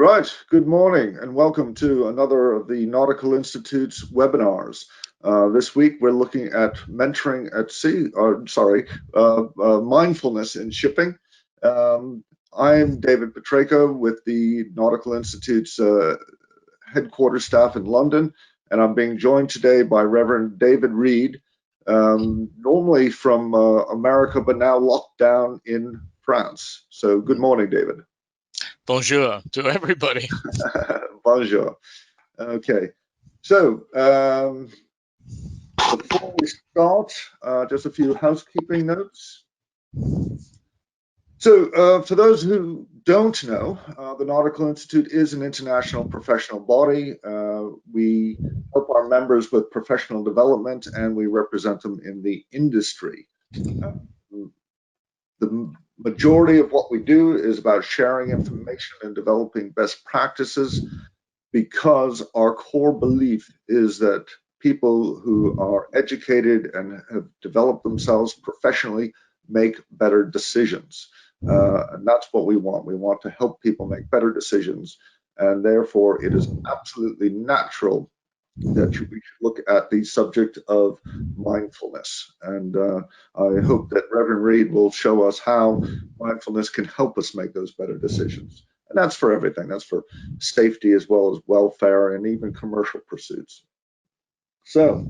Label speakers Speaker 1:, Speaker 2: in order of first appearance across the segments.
Speaker 1: Right, good morning and welcome to another of the Nautical Institute's webinars. This week we're looking at mentoring at sea, mindfulness in shipping. I'm David Petrayko with the Nautical Institute's headquarters staff in London, and I'm being joined today by Reverend David Reid, normally from America, but now locked down in France. So good morning, David.
Speaker 2: Bonjour to everybody.
Speaker 1: Bonjour. Okay, so before we start, just a few housekeeping notes. So for those who don't know, the Nautical Institute is an international professional body. We help our members with professional development and we represent them in the industry. The majority of what we do is about sharing information and developing best practices, because our core belief is that people who are educated and have developed themselves professionally make better decisions. And that's what we want. We want to help people make better decisions. And therefore, it is absolutely natural that we should look at the subject of mindfulness. And I hope that Reverend Reid will show us how mindfulness can help us make those better decisions. And that's for everything. That's for safety as well as welfare and even commercial pursuits. So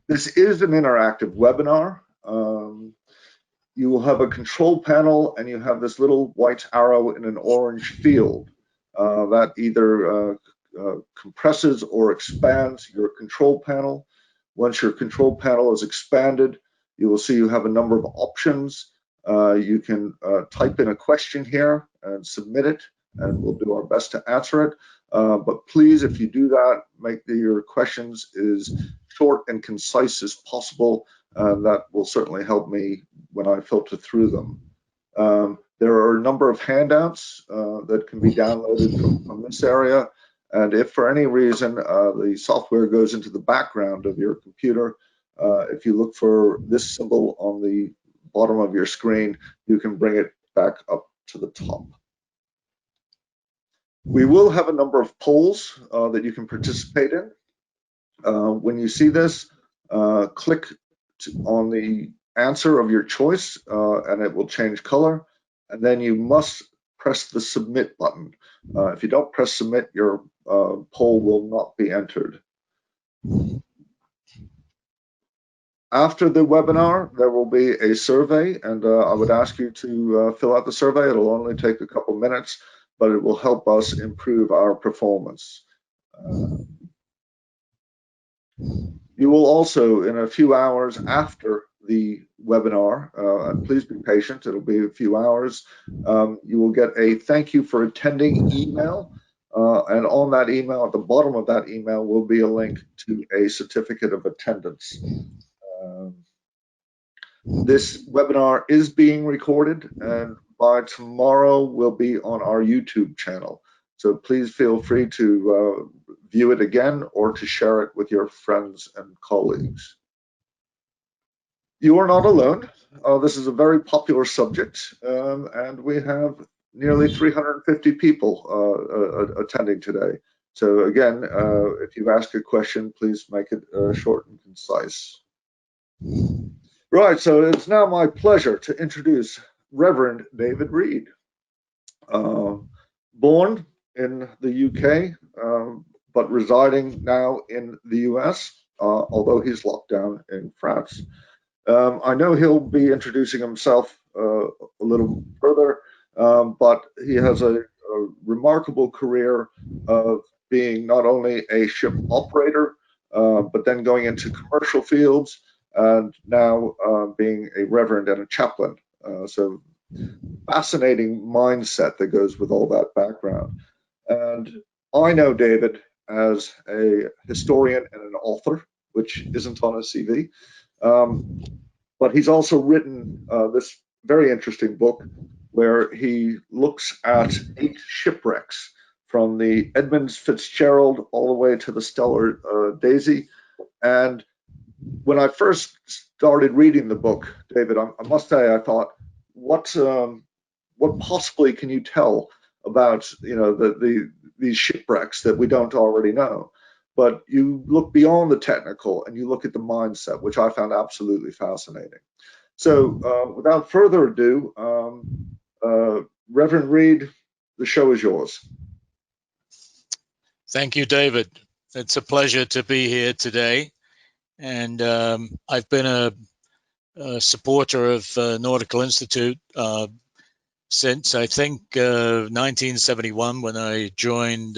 Speaker 1: this is an interactive webinar. You will have a control panel and you have this little white arrow in an orange field that either compresses or expands your control panel. Once your control panel is expanded, you will see you have a number of options. You can type in a question here and submit it, and we'll do our best to answer it. But please, if you do that, make your questions as short and concise as possible. That will certainly help me when I filter through them. There are a number of handouts that can be downloaded from this area. And if for any reason the software goes into the background of your computer, if you look for this symbol on the bottom of your screen, you can bring it back up to the top. We will have a number of polls that you can participate in. When you see this, click on the answer of your choice and it will change color. And then you must press the submit button. If you don't press submit, your poll will not be entered. After the webinar, there will be a survey, and I would ask you to fill out the survey. It'll only take a couple minutes, but it will help us improve our performance. You will also, in a few hours after the webinar, and please be patient, it'll be a few hours, you will get a thank you for attending email. And on that email, at the bottom of that email, will be a link to a certificate of attendance. This webinar is being recorded, and by tomorrow will be on our YouTube channel. So please feel free to view it again or to share it with your friends and colleagues. You are not alone. This is a very popular subject, and we have nearly 350 people attending today. So again, if you ask a question, please make it short and concise. Right, so it's now my pleasure to introduce Reverend David Reid. Born in the UK, but residing now in the US, although he's locked down in France. I know he'll be introducing himself a little further, but he has a remarkable career of being not only a ship operator, but then going into commercial fields, and now being a reverend and a chaplain. So fascinating mindset that goes with all that background. And I know David as a historian and an author, which isn't on his CV. But he's also written this very interesting book where he looks at 8 shipwrecks from the Edmund Fitzgerald all the way to the Stellar Daisy. And when I first started reading the book, David, I must say, I thought, what possibly can you tell about, these shipwrecks that we don't already know. But you look beyond the technical and you look at the mindset, which I found absolutely fascinating. So without further ado, Reverend Reid, the show is yours.
Speaker 2: Thank you, David. It's a pleasure to be here today. And I've been a supporter of Nautical Institute since, I think, 1971, when I joined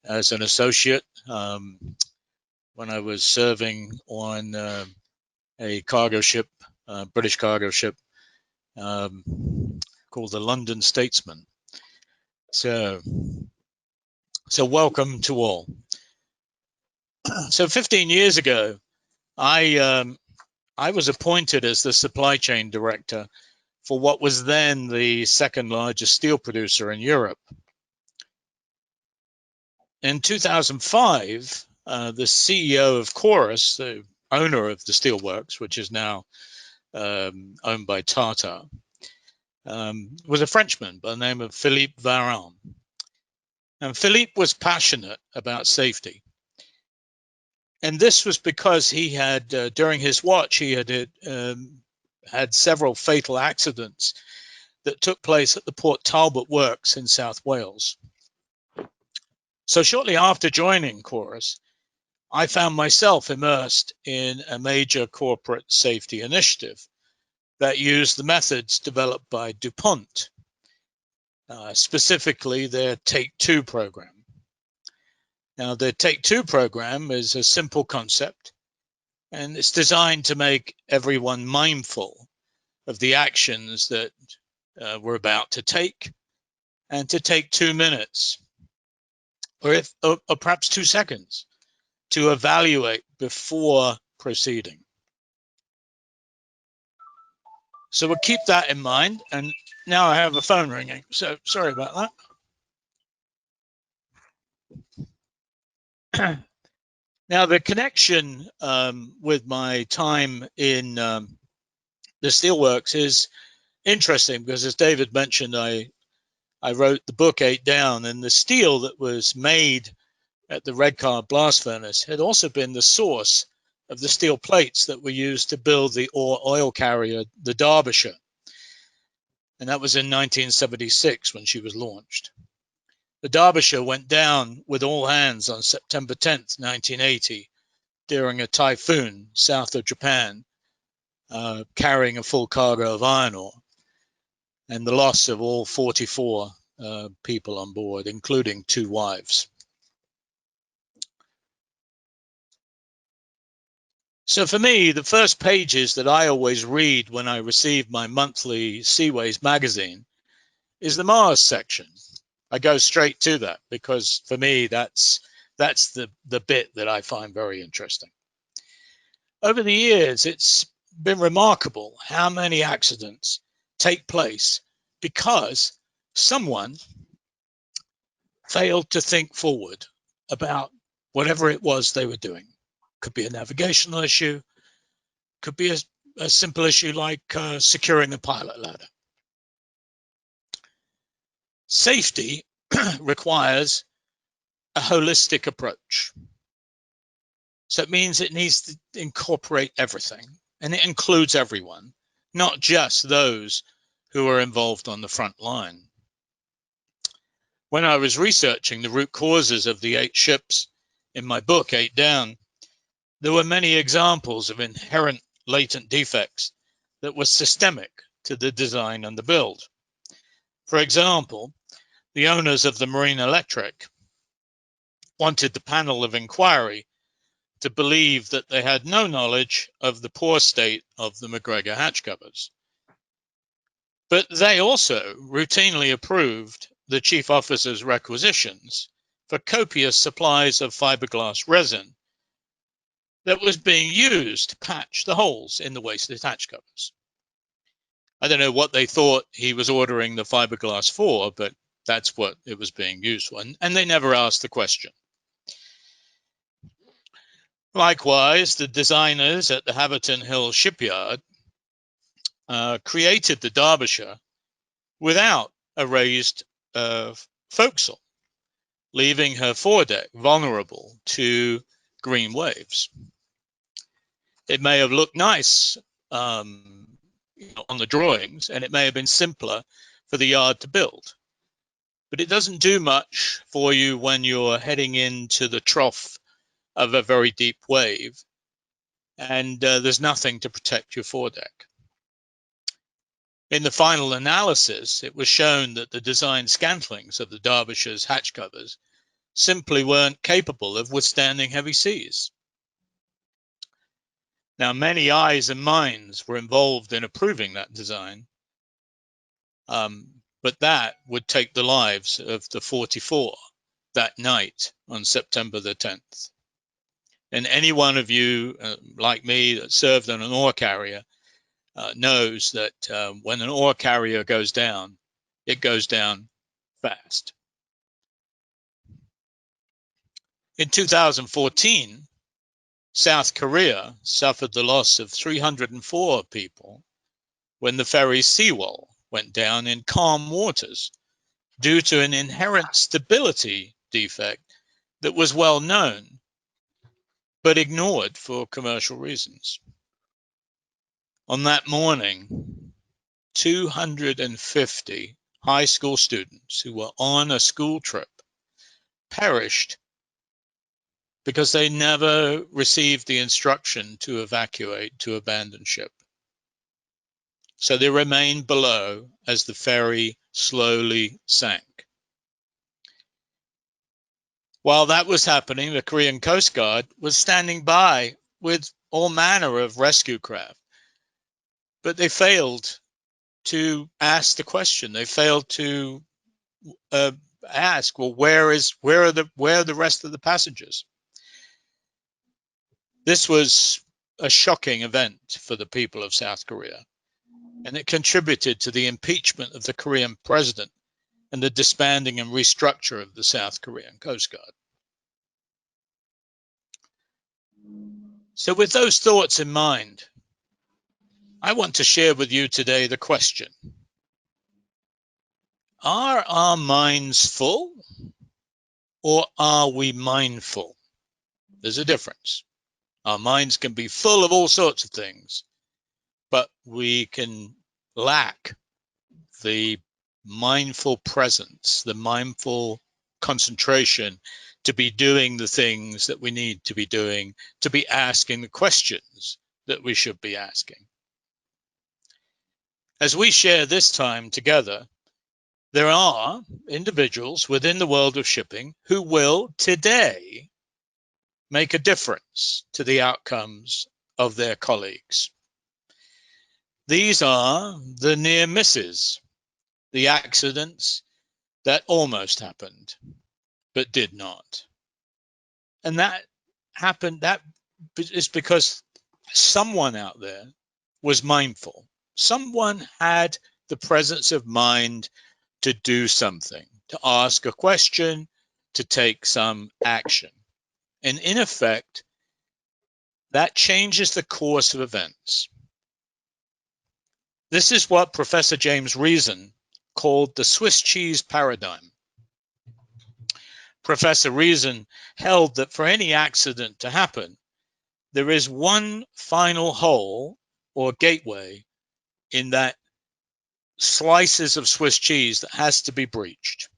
Speaker 2: as an associate, when I was serving on a cargo ship, British cargo ship, called the London Statesman. So welcome to all. So 15 years ago, I was appointed as the supply chain director for what was then the second largest steel producer in Europe. In 2005, the CEO of Chorus, the owner of the steelworks, which is now owned by Tata, was a Frenchman by the name of Philippe Varin. And Philippe was passionate about safety. And this was because he had, during his watch, he had several fatal accidents that took place at the Port Talbot Works in South Wales. So shortly after joining Chorus, I found myself immersed in a major corporate safety initiative that used the methods developed by DuPont, specifically their Take Two program. Now, the Take Two program is a simple concept, and it's designed to make everyone mindful of the actions that we're about to take, and to take 2 minutes, or perhaps 2 seconds, to evaluate before proceeding. So we'll keep that in mind. And now I have a phone ringing, so sorry about that. Now, the connection with my time in the steelworks is interesting, because as David mentioned, I wrote the book 8 Down, and the steel that was made at the Redcar blast furnace had also been the source of the steel plates that were used to build the oil carrier, the Derbyshire. And that was in 1976 when she was launched. The Derbyshire went down with all hands on September 10th, 1980, during a typhoon south of Japan, carrying a full cargo of iron ore, and the loss of all 44 people on board, including 2 wives. So for me, the first pages that I always read when I receive my monthly Seaways magazine is the Mars section. I go straight to that, because for me, that's the bit that I find very interesting. Over the years, it's been remarkable how many accidents take place because someone failed to think forward about whatever it was they were doing. Could be a navigational issue, could be a simple issue like securing a pilot ladder. Safety requires a holistic approach. So it means it needs to incorporate everything, and it includes everyone, not just those who are involved on the front line. When I was researching the root causes of the 8 ships in my book, 8 Down, there were many examples of inherent latent defects that were systemic to the design and the build. For example, the owners of the Marine Electric wanted the panel of inquiry to believe that they had no knowledge of the poor state of the McGregor hatch covers. But they also routinely approved the chief officer's requisitions for copious supplies of fiberglass resin that was being used to patch the holes in the wasted hatch covers. I don't know what they thought he was ordering the fiberglass for, but that's what it was being used for. And they never asked the question. Likewise, the designers at the Haverton Hill shipyard created the Derbyshire without a raised forecastle, leaving her foredeck vulnerable to green waves. It may have looked nice on the drawings, and it may have been simpler for the yard to build, but it doesn't do much for you when you're heading into the trough of a very deep wave and there's nothing to protect your foredeck. In the final analysis, it was shown that the design scantlings of the Derbyshire's hatch covers simply weren't capable of withstanding heavy seas. Now, many eyes and minds were involved in approving that design, but that would take the lives of the 44 that night on September the 10th. And any one of you, like me, that served on an ore carrier knows that when an ore carrier goes down, it goes down fast. In 2014, South Korea suffered the loss of 304 people when the ferry's seawall went down in calm waters due to an inherent stability defect that was well known but ignored for commercial reasons. On that morning, 250 high school students who were on a school trip perished because they never received the instruction to evacuate, to abandon ship. So they remained below as the ferry slowly sank. While that was happening, the Korean Coast Guard was standing by with all manner of rescue craft, but they failed to ask the question. They failed to ask, well, where are the rest of the passengers? This was a shocking event for the people of South Korea, and it contributed to the impeachment of the Korean president and the disbanding and restructure of the South Korean Coast Guard. So with those thoughts in mind, I want to share with you today the question: are our minds full or are we mindful? There's a difference. Our minds can be full of all sorts of things, but we can lack the mindful presence, the mindful concentration to be doing the things that we need to be doing, to be asking the questions that we should be asking. As we share this time together, there are individuals within the world of shipping who will today make a difference to the outcomes of their colleagues. These are the near misses, the accidents that almost happened, but did not. And that happened, that is because someone out there was mindful. Someone had the presence of mind to do something, to ask a question, to take some action. And in effect, that changes the course of events. This is what Professor James Reid called the Swiss cheese paradigm. Professor Reid held that for any accident to happen, there is one final hole or gateway in that slices of Swiss cheese that has to be breached.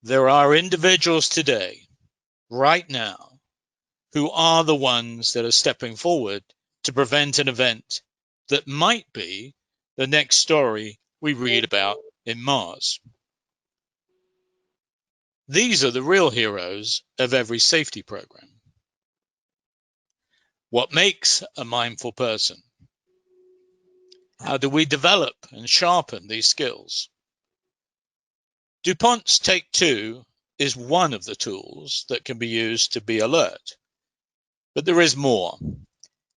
Speaker 2: There are individuals today, right now, who are the ones that are stepping forward to prevent an event that might be the next story we read about in Mars. These are the real heroes of every safety program. What makes a mindful person? How do we develop and sharpen these skills? DuPont's Take Two is one of the tools that can be used to be alert. But there is more,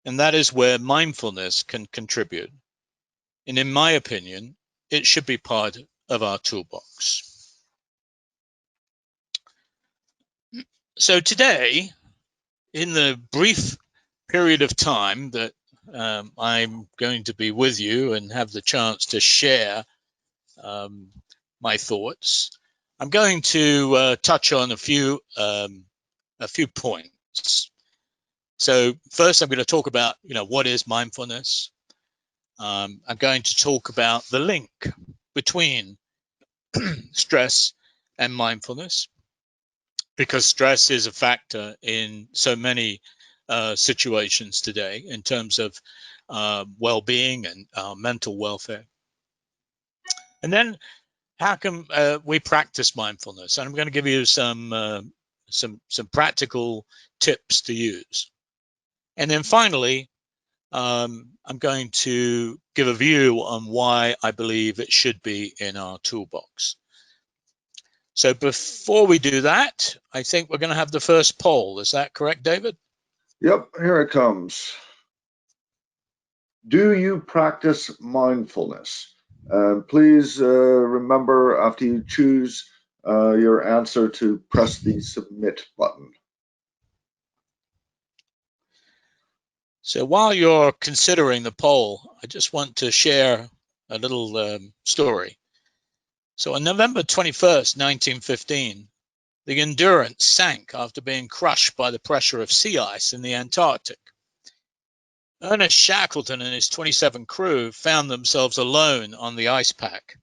Speaker 2: and that is where mindfulness can contribute. And in my opinion, it should be part of our toolbox. So today, in the brief period of time that I'm going to be with you and have the chance to share my thoughts, I'm going to touch on a few points. So first, I'm going to talk about, what is mindfulness. I'm going to talk about the link between stress and mindfulness, because stress is a factor in so many situations today in terms of well-being and mental welfare. And then, how can we practice mindfulness? And I'm going to give you some practical tips to use. And then finally, I'm going to give a view on why I believe it should be in our toolbox. So before we do that, I think we're going to have the first poll. Is that correct, David?
Speaker 1: Yep, here it comes. Do you practice mindfulness? Please remember, after you choose your answer, to press the submit button.
Speaker 2: So while you're considering the poll, I just want to share a little story. So on November 21st, 1915, the Endurance sank after being crushed by the pressure of sea ice in the Antarctic. Ernest Shackleton and his 27 crew found themselves alone on the ice pack.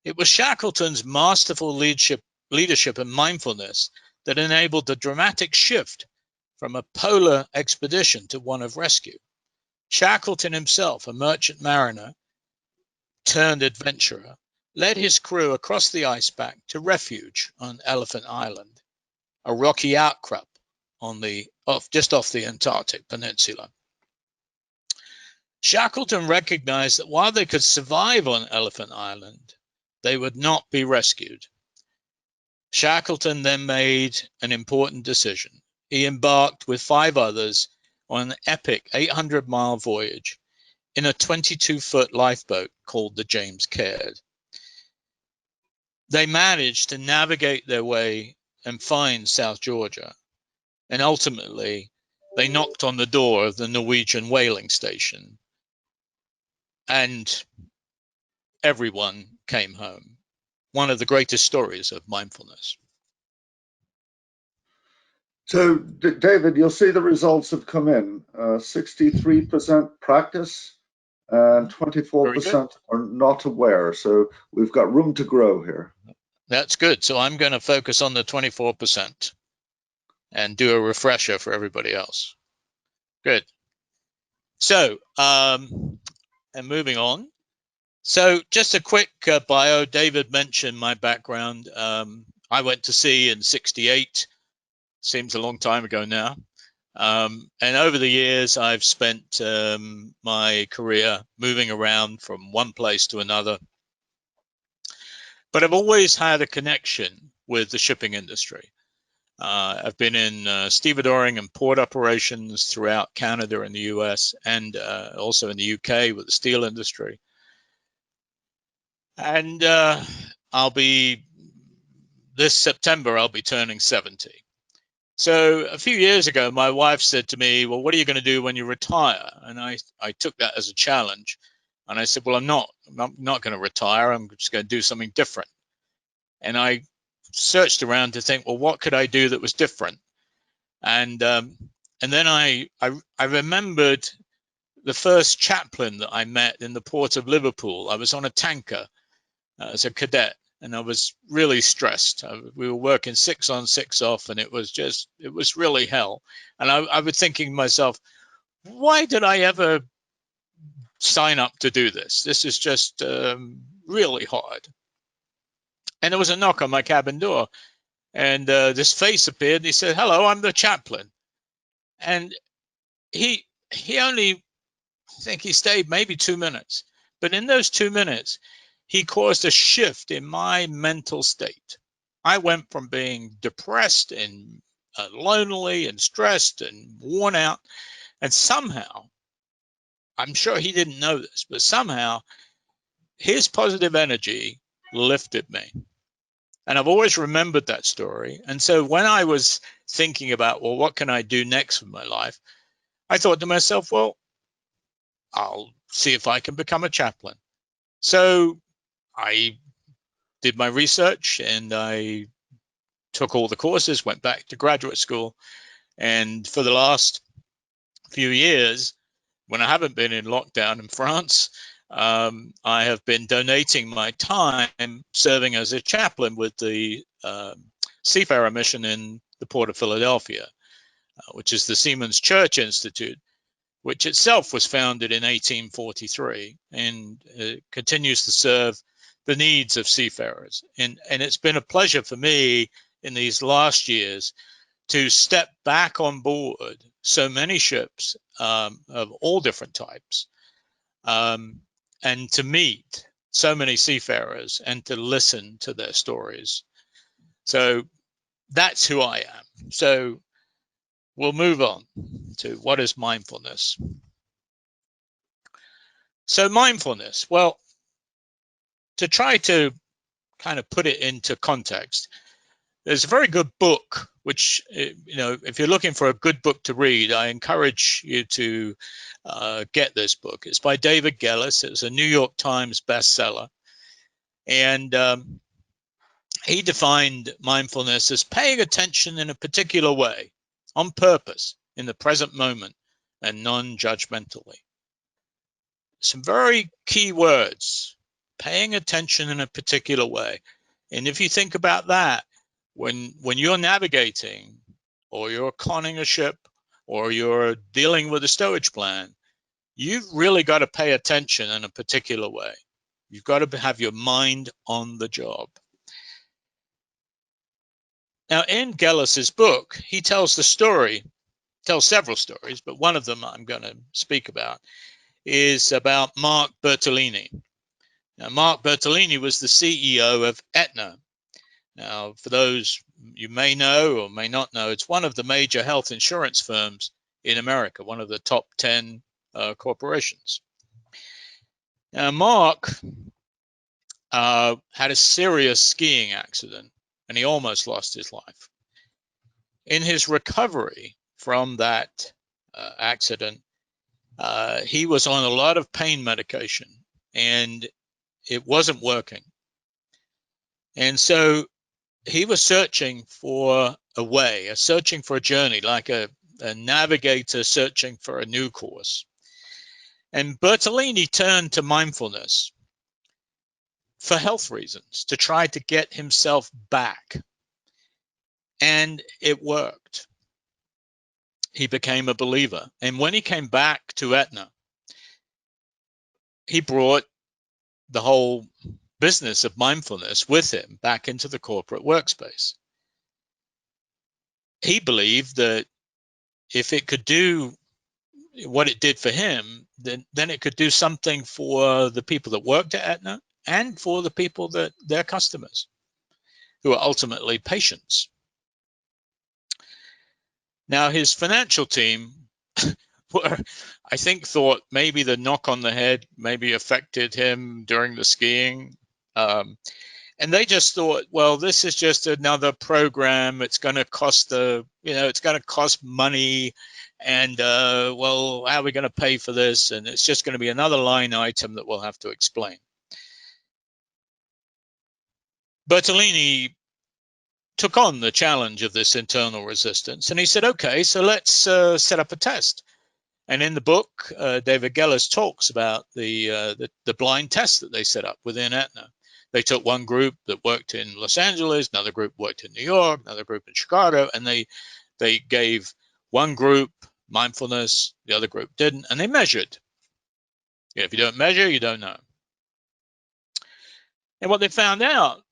Speaker 2: It was Shackleton's masterful leadership and mindfulness that enabled the dramatic shift from a polar expedition to one of rescue. Shackleton himself, a merchant mariner turned adventurer, led his crew across the ice pack to refuge on Elephant Island, a rocky outcrop just off the Antarctic Peninsula. Shackleton recognized that while they could survive on Elephant Island, they would not be rescued. Shackleton then made an important decision. He embarked with 5 others on an epic 800-mile voyage in a 22-foot lifeboat called the James Caird. They managed to navigate their way and find South Georgia, and ultimately they knocked on the door of the Norwegian whaling station, and everyone came home. One of the greatest stories of mindfulness.
Speaker 1: So, David, you'll see the results have come in. 63% practice and 24% are not aware. So we've got room to grow here.
Speaker 2: That's good. So I'm going to focus on the 24% and do a refresher for everybody else. Good. So, and moving on. So just a quick bio. David mentioned my background. I went to sea in '68. Seems a long time ago now. And over the years, I've spent my career moving around from one place to another. But I've always had a connection with the shipping industry. I've been in stevedoring and port operations throughout Canada and the US, and also in the UK with the steel industry. And this September, I'll be turning 70. So a few years ago, my wife said to me, well, what are you going to do when you retire? And I took that as a challenge. And I said, well, I'm not going to retire. I'm just going to do something different. And I searched around to think, well, what could I do that was different? And then I remembered the first chaplain that I met in the port of Liverpool. I was on a tanker as a cadet, and I was really stressed. We were working 6 on 6 off, and it was really hell. And I was thinking to myself, why did I ever sign up to do this? This is just really hard. And there was a knock on my cabin door, and this face appeared, and he said, hello, I'm the chaplain. And he only, I think he stayed maybe 2 minutes. But in those 2 minutes, he caused a shift in my mental state. I went from being depressed and lonely and stressed and worn out. And somehow, I'm sure he didn't know this, but somehow his positive energy lifted me. And I've always remembered that story. And so when I was thinking about, well, what can I do next with my life? I thought to myself, well, I'll see if I can become a chaplain. So I did my research, and I took all the courses, went back to graduate school, and for the last few years, when I haven't been in lockdown in France, I have been donating my time serving as a chaplain with the Seafarer Mission in the Port of Philadelphia, which is the Seamen's Church Institute, which itself was founded in 1843 and continues to serve the needs of seafarers. And it's been a pleasure for me in these last years to step back on board so many ships of all different types, and to meet so many seafarers and to listen to their stories. So that's who I am. So we'll move on to what is mindfulness. So mindfulness, well, to try to kind of put it into context, there's a very good book, which, if you're looking for a good book to read, I encourage you to get this book. It's by David Gellis. It was a New York Times bestseller. And he defined mindfulness as paying attention in a particular way, on purpose, in the present moment, and non-judgmentally. Some very key words, paying attention in a particular way. And if you think about that, when you're navigating, or you're conning a ship, or you're dealing with a stowage plan, you've really got to pay attention in a particular way. You've got to have your mind on the job. Now, in Gellis's book, he tells several stories, but one of them I'm going to speak about is about Mark Bertolini. Now, Mark Bertolini was the CEO of AFNI. Now, for those you may know or may not know, it's one of the major health insurance firms in America, one of the top 10 corporations. Now, Mark had a serious skiing accident, and he almost lost his life. In his recovery from that accident, he was on a lot of pain medication, and it wasn't working. And so he was searching for a way, searching for a journey, like a navigator searching for a new course. And Bertolini turned to mindfulness for health reasons, to try to get himself back. And it worked. He became a believer. And when he came back to AFNI, he brought the whole business of mindfulness with him back into the corporate workspace. He believed that if it could do what it did for him, then it could do something for the people that worked at AFNI and for the people that their customers, who are ultimately patients. Now, his financial team I think thought maybe the knock on the head maybe affected him during the skiing. And they just thought, well, this is just another program. It's going to cost it's going to cost money. And, well, how are we going to pay for this? And it's just going to be another line item that we'll have to explain. Bertolini took on the challenge of this internal resistance. And he said, okay, so let's set up a test. And in the book, David Gellis talks about the blind test that they set up within AFNI. They took one group that worked in Los Angeles, another group worked in New York, another group in Chicago, and they gave one group mindfulness, the other group didn't, and they measured. If you don't measure, you don't know. And what they found out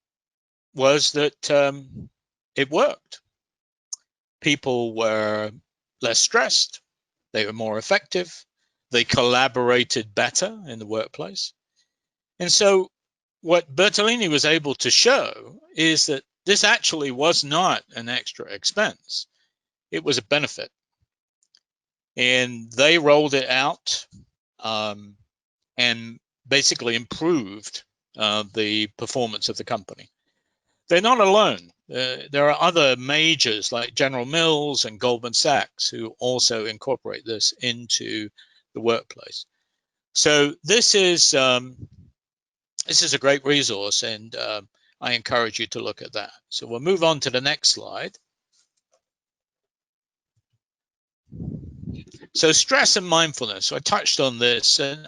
Speaker 2: was that it worked. People were less stressed. They were more effective. They collaborated better in the workplace. And so what Bertolini was able to show is that this actually was not an extra expense. It was a benefit. And they rolled it out and basically improved the performance of the company. They're not alone. There are other majors like General Mills and Goldman Sachs who also incorporate this into the workplace. So this is a great resource, and I encourage you to look at that. So we'll move on to the next slide. So stress and mindfulness. So I touched on this, and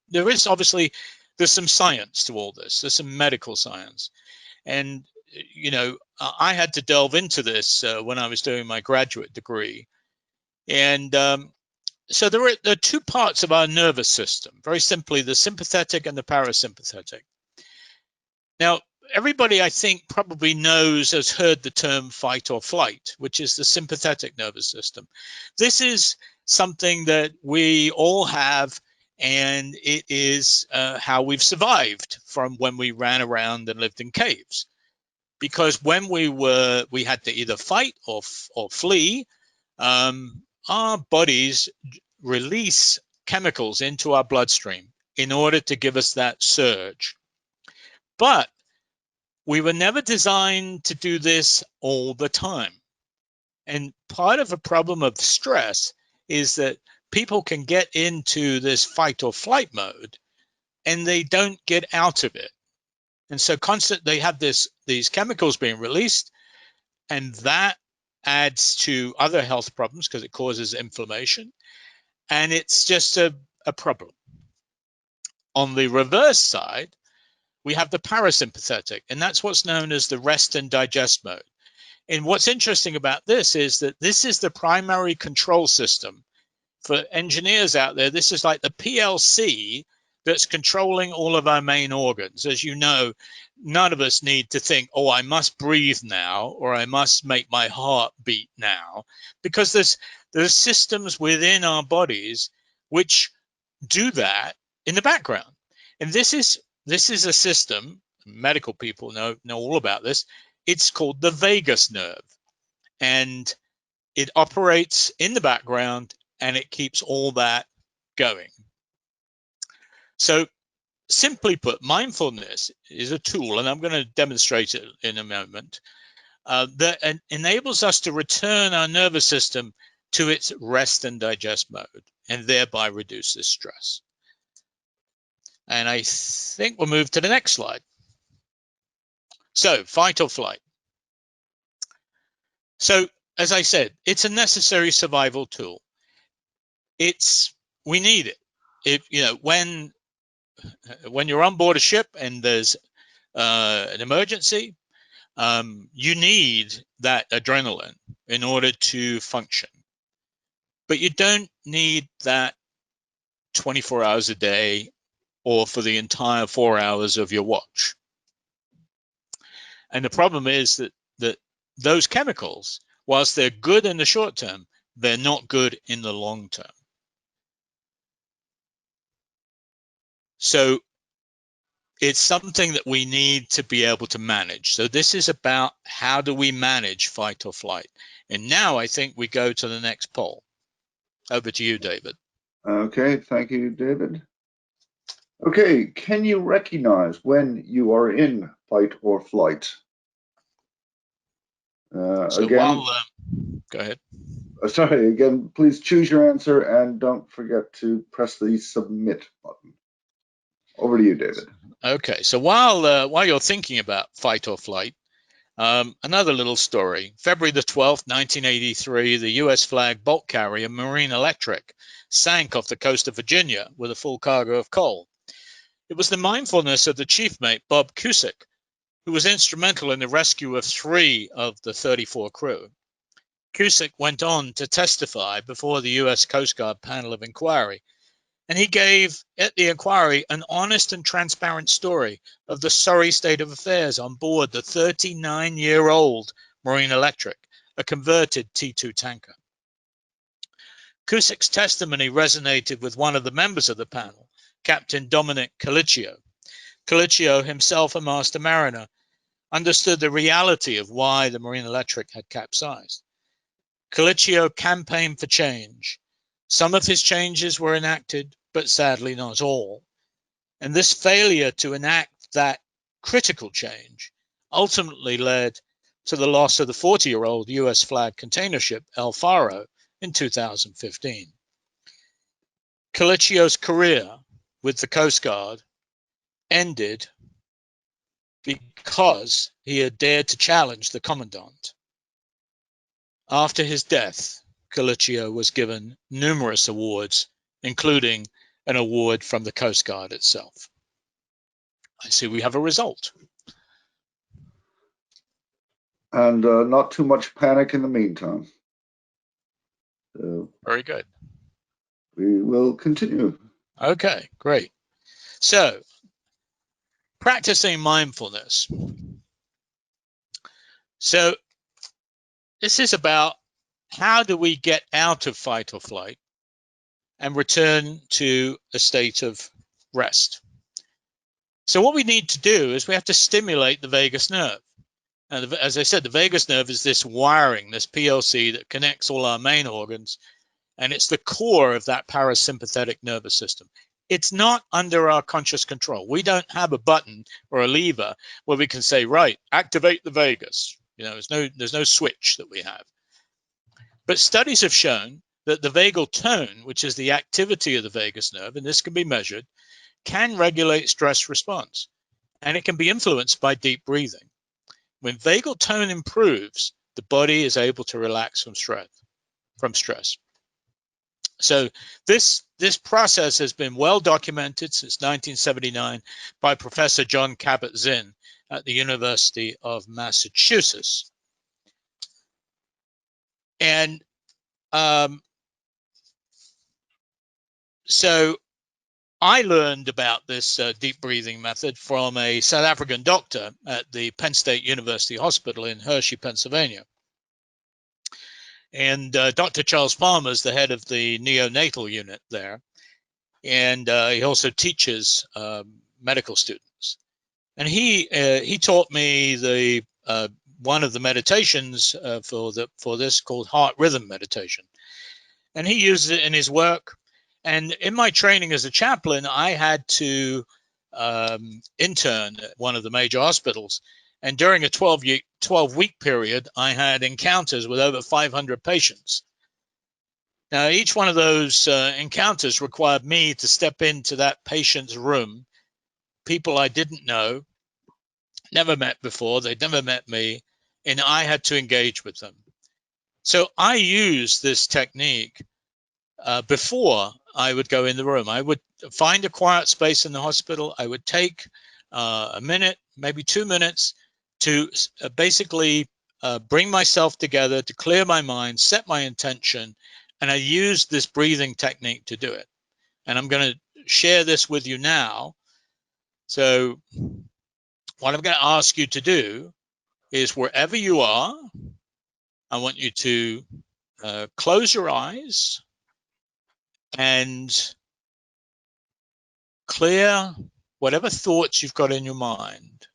Speaker 2: there is obviously, there's some science to all this. There's some medical science, and you know, I had to delve into this when I was doing my graduate degree, and so there are two parts of our nervous system. Very simply, the sympathetic and the parasympathetic. Now, everybody, I think, probably has heard the term fight or flight, which is the sympathetic nervous system. This is something that we all have, and it is how we've survived from when we ran around and lived in caves. Because when we had to either fight or flee, our bodies release chemicals into our bloodstream in order to give us that surge. But we were never designed to do this all the time. And part of a problem of stress is that people can get into this fight or flight mode and they don't get out of it. And so they have these chemicals being released, and that adds to other health problems because it causes inflammation. And it's just a problem. On the reverse side, we have the parasympathetic, and that's what's known as the rest and digest mode. And what's interesting about this is that this is the primary control system for engineers out there. This is like the PLC that's controlling all of our main organs. As you know, none of us need to think, oh, I must breathe now, or I must make my heart beat now, because there's systems within our bodies which do that in the background. And this is a system, medical people know all about this. It's called the vagus nerve, and it operates in the background and it keeps all that going. So simply put, mindfulness is a tool, and I'm going to demonstrate it in a moment, that enables us to return our nervous system to its rest and digest mode, and thereby reduce this stress. And I think we'll move to the next slide. So fight or flight. So as I said, it's a necessary survival tool. We need it. When you're on board a ship and there's an emergency, you need that adrenaline in order to function. But you don't need that 24 hours a day or for the entire 4 hours of your watch. And the problem is that those chemicals, whilst they're good in the short term, they're not good in the long term. So it's something that we need to be able to manage. So this is about how do we manage fight or flight. And now I think we go to the next poll. Over to you, David.
Speaker 1: Okay, thank you, David. Okay, can you recognize when you are in fight or flight? Again,
Speaker 2: go ahead.
Speaker 1: Sorry, again, please choose your answer and don't forget to press the submit button. Over to you, David.
Speaker 2: Okay, so while you're thinking about fight or flight, another little story. February the 12th, 1983, the US flag bulk carrier Marine Electric sank off the coast of Virginia with a full cargo of coal. It was the mindfulness of the chief mate, Bob Cusick, who was instrumental in the rescue of 3 of the 34 crew. Cusick went on to testify before the US Coast Guard panel of inquiry, and he gave at the inquiry an honest and transparent story of the sorry state of affairs on board the 39-year-old Marine Electric, a converted T2 tanker. Cusick's testimony resonated with one of the members of the panel, Captain Dominic Colicchio. Colicchio, himself a master mariner, understood the reality of why the Marine Electric had capsized. Colicchio campaigned for change. Some of his changes were enacted, but sadly not all. And this failure to enact that critical change ultimately led to the loss of the 40-year-old US flag container ship El Faro in 2015. Colicchio's career with the Coast Guard ended because he had dared to challenge the commandant. After his death, Colicchio was given numerous awards, including an award from the Coast Guard itself. I see we have a result.
Speaker 1: And not too much panic in the meantime.
Speaker 2: Very good.
Speaker 1: We will continue.
Speaker 2: Okay, great. So, practicing mindfulness. So, this is about how do we get out of fight or flight and return to a state of rest. So what we need to do is we have to stimulate the vagus nerve. And as I said, the vagus nerve is this wiring, this PLC that connects all our main organs, and it's the core of that parasympathetic nervous system. It's not under our conscious control. We don't have a button or a lever where we can say, right, activate the vagus. You know, there's no switch that we have. But studies have shown that the vagal tone, which is the activity of the vagus nerve, and this can be measured, can regulate stress response, and it can be influenced by deep breathing. When vagal tone improves, the body is able to relax from stress. So this process has been well documented since 1979 by Professor John Kabat-Zinn at the University of Massachusetts. And so I learned about this deep breathing method from a South African doctor at the Penn State University Hospital in Hershey, Pennsylvania. And Dr. Charles Palmer is the head of the neonatal unit there. And he also teaches medical students. And he taught me the one of the meditations for this called heart rhythm meditation. And he uses it in his work. And in my training as a chaplain, I had to intern at one of the major hospitals. And during a 12-week period, I had encounters with over 500 patients. Now, each one of those encounters required me to step into that patient's room, people I didn't know, never met before, they'd never met me, and I had to engage with them. So I used this technique before I would go in the room. I would find a quiet space in the hospital. I would take a minute, maybe 2 minutes to basically bring myself together, to clear my mind, set my intention, and I used this breathing technique to do it. And I'm going to share this with you now. So what I'm going to ask you to do is wherever you are, I want you to close your eyes and clear whatever thoughts you've got in your mind.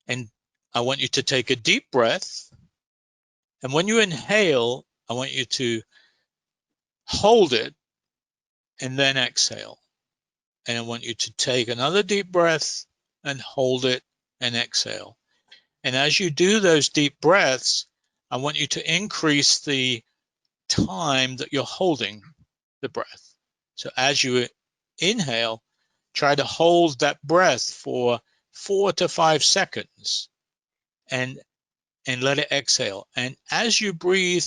Speaker 2: And I want you to take a deep breath. And when you inhale, I want you to hold it and then exhale. And I want you to take another deep breath and hold it and exhale. And as you do those deep breaths, I want you to increase the time that you're holding the breath. So as you inhale, try to hold that breath for 4 to 5 seconds and let it exhale. And as you breathe,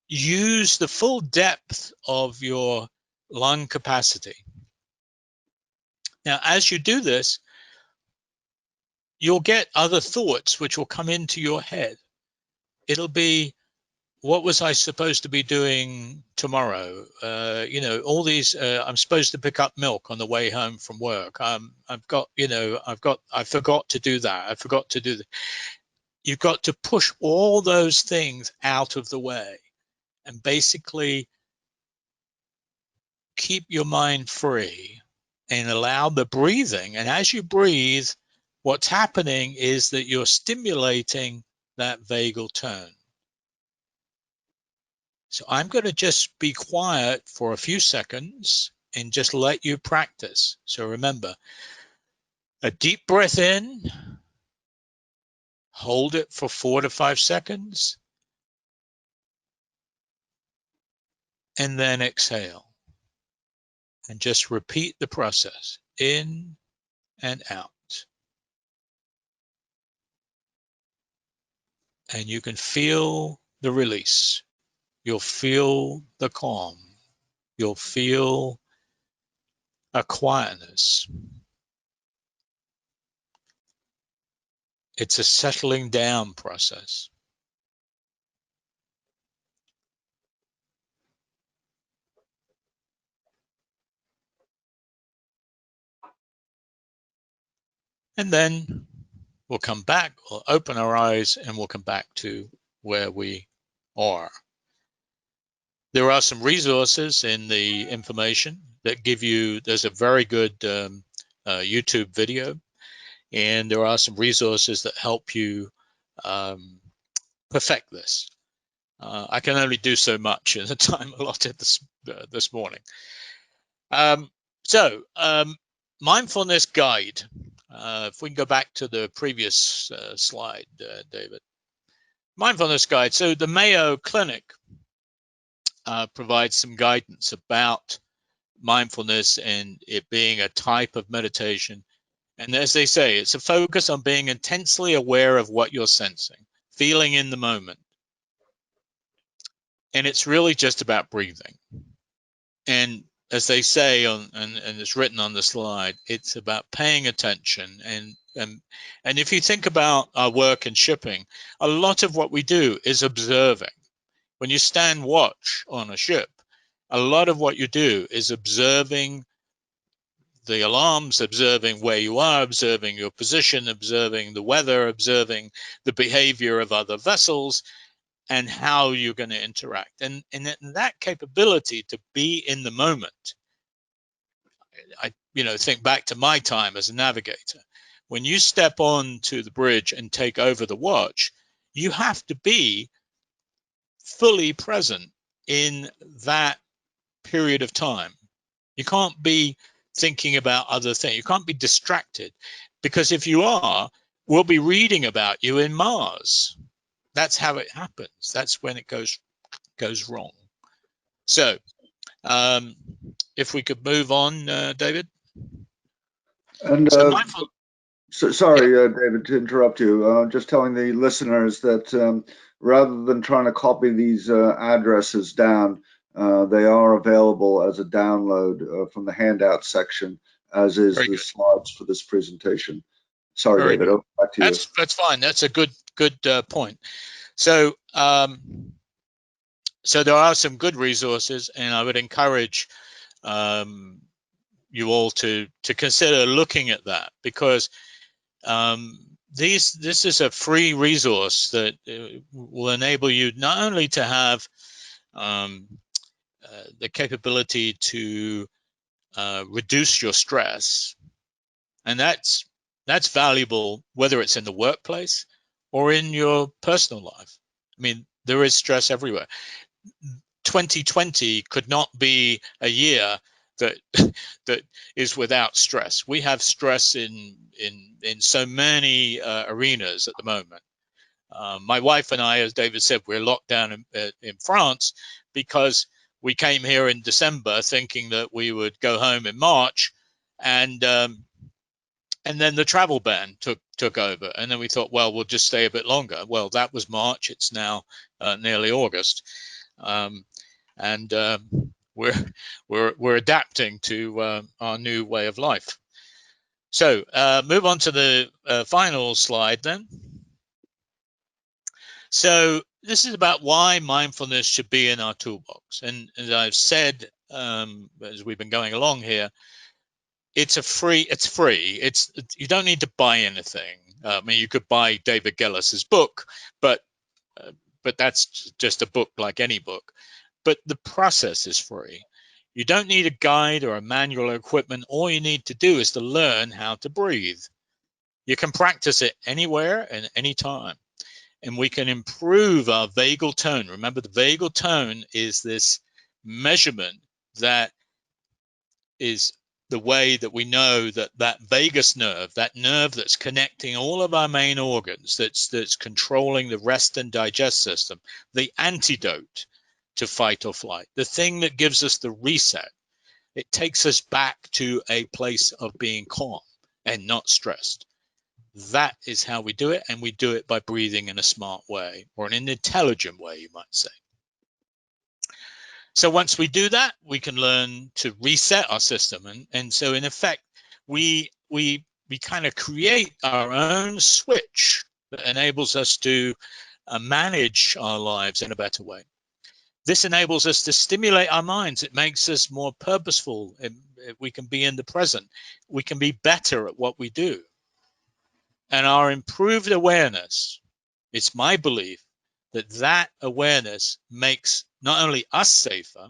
Speaker 2: use the full depth of your lung capacity. Now, as you do this, you'll get other thoughts which will come into your head. It'll be, what was I supposed to be doing tomorrow? You know, all these, I'm supposed to pick up milk on the way home from work. I forgot to do that. I forgot to do that. You've got to push all those things out of the way and basically keep your mind free and allow the breathing. And as you breathe, what's happening is that you're stimulating that vagal tone. So I'm going to just be quiet for a few seconds and just let you practice. So remember, a deep breath in, hold it for 4 to 5 seconds, and then exhale. And just repeat the process, in and out. and you can feel the release. You'll feel the calm. You'll feel a quietness. It's a settling down process. And then we'll come back, we'll open our eyes, and we'll come back to where we are. There are some resources in the information that give you, there's a very good YouTube video, and there are some resources that help you perfect this. I can only do so much in the time allotted this morning. Mindfulness guide. If we can go back to the previous slide, David. Mindfulness guide. So the Mayo Clinic provides some guidance about mindfulness and it being a type of meditation. And as they say, it's a focus on being intensely aware of what you're sensing, feeling in the moment. And it's really just about breathing. And as they say, and it's written on the slide, it's about paying attention. And if you think about our work in shipping, a lot of what we do is observing. When you stand watch on a ship, a lot of what you do is observing the alarms, observing where you are, observing your position, observing the weather, observing the behavior of other vessels, and how you're going to interact. And that capability to be in the moment, I think back to my time as a navigator. When you step on to the bridge and take over the watch, you have to be fully present in that period of time. You can't be thinking about other things. You can't be distracted, because if you are, we'll be reading about you in Mars. That's how it happens. That's when it goes wrong. So if we could move on, David.
Speaker 1: And
Speaker 2: So mindful.
Speaker 1: sorry, David, to interrupt you. Just telling the listeners that rather than trying to copy these addresses down, they are available as a download from the handout section, as is the slides for this presentation. Sorry,
Speaker 2: Very
Speaker 1: David, back to you.
Speaker 2: That's fine. That's a good point. So so there are some good resources, and I would encourage you all to consider looking at that, because this is a free resource that will enable you not only to have the capability to reduce your stress, and that's valuable whether it's in the workplace or in your personal life. I mean, there is stress everywhere. 2020 could not be a year that is without stress. We have stress in so many arenas at the moment. My wife and I, as David said, we're locked down in France because we came here in December thinking that we would go home in March, and then the travel ban took over, and then we thought, well, we'll just stay a bit longer. Well, that was March. It's now nearly August, and we're adapting to our new way of life. So move on to the final slide then. So this is about why mindfulness should be in our toolbox. And as I've said, as we've been going along here, it's free. You don't need to buy anything. I mean, you could buy David Gellis's book, but that's just a book like any book. But the process is free. You don't need a guide or a manual or equipment. All you need to do is to learn how to breathe. You can practice it anywhere and anytime. And we can improve our vagal tone. Remember, the vagal tone is this measurement that is the way that we know that vagus nerve, that nerve that's connecting all of our main organs, that's controlling the rest and digest system, the antidote to fight or flight, the thing that gives us the reset. It takes us back to a place of being calm and not stressed. That is how we do it, and we do it by breathing in a smart way, or in an intelligent way, you might say. So once we do that, we can learn to reset our system. And so in effect, we kind of create our own switch that enables us to manage our lives in a better way. This enables us to stimulate our minds. It makes us more purposeful. We can be in the present. We can be better at what we do. And our improved awareness, it's my belief that that awareness makes not only us safer,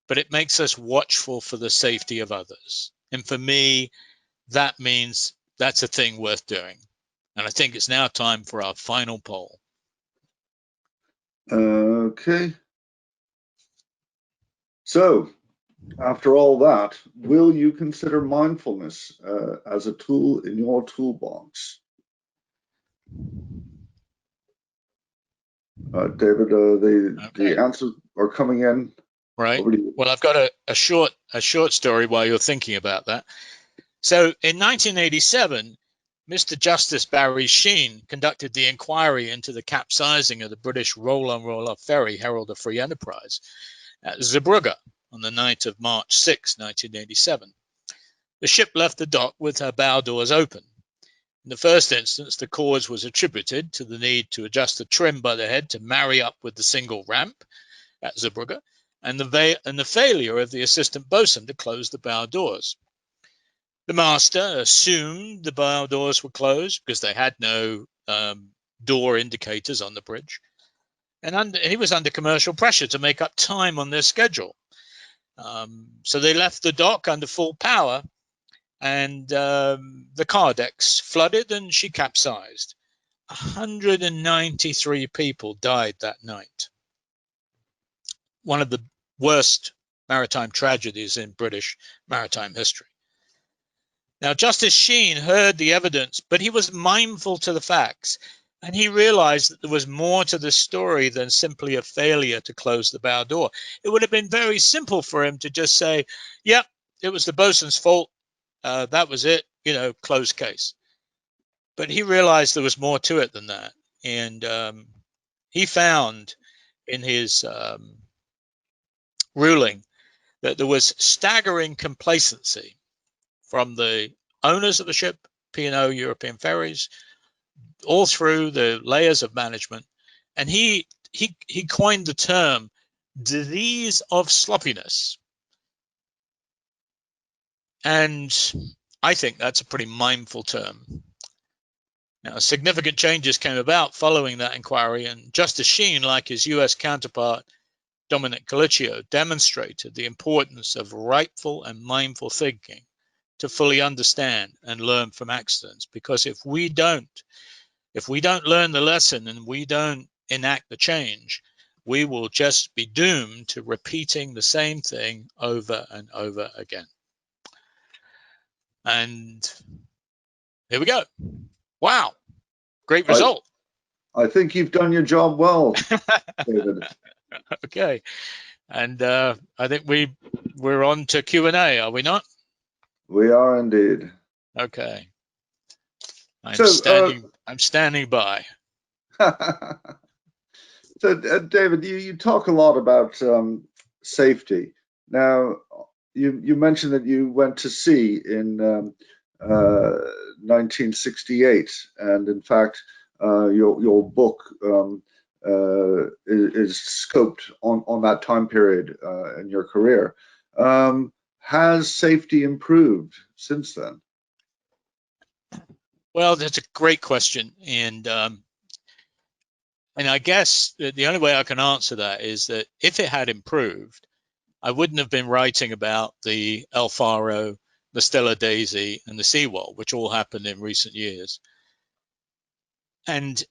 Speaker 2: but it makes us watchful for the safety of others. And for me, that means that's a thing worth doing. And I think it's now time for our final poll.
Speaker 1: Okay. So, after all that, will you consider mindfulness as a tool in your toolbox? David, the answers are coming in.
Speaker 2: Right. Well, I've got a short story while you're thinking about that. So in 1987, Mr. Justice Barry Sheen conducted the inquiry into the capsizing of the British roll-on roll-off ferry Herald of Free Enterprise at Zeebrugge on the night of March 6, 1987. The ship left the dock with her bow doors open. In the first instance, the cause was attributed to the need to adjust the trim by the head to marry up with the single ramp at Zeebrugge, and the failure of the assistant bosun to close the bow doors. The master assumed the bow doors were closed because they had no door indicators on the bridge, and he was under commercial pressure to make up time on their schedule. So they left the dock under full power, and the car decks flooded and she capsized. 193 people died that night. One of the worst maritime tragedies in British maritime history. Now, Justice Sheen heard the evidence, but he was mindful to the facts, and he realized that there was more to this story than simply a failure to close the bow door. It would have been very simple for him to just say, yep, it was the bosun's fault. That was it, closed case. But he realized there was more to it than that. And he found in his ruling that there was staggering complacency from the owners of the ship, P&O European Ferries, all through the layers of management. And he coined the term disease of sloppiness. And I think that's a pretty mindful term. Now, significant changes came about following that inquiry, and Justice Sheen, like his US counterpart, Dominic Colicchio, demonstrated the importance of rightful and mindful thinking to fully understand and learn from accidents. Because if we don't learn the lesson and we don't enact the change, we will just be doomed to repeating the same thing over and over again. And here we go. Wow, great result.
Speaker 1: I think you've done your job well, David.
Speaker 2: Okay, and I think we're on to Q&A, are we not?
Speaker 1: We are indeed.
Speaker 2: Okay. I'm standing by.
Speaker 1: So, David, you talk a lot about safety. Now, you mentioned that you went to sea in 1968, and in fact, your book is scoped on that time period in your career. Has safety improved since then?
Speaker 2: Well, that's a great question, and I guess the only way I can answer that is that if it had improved, I wouldn't have been writing about the El Faro, the Stella Daisy, and the Seawall, which all happened in recent years. And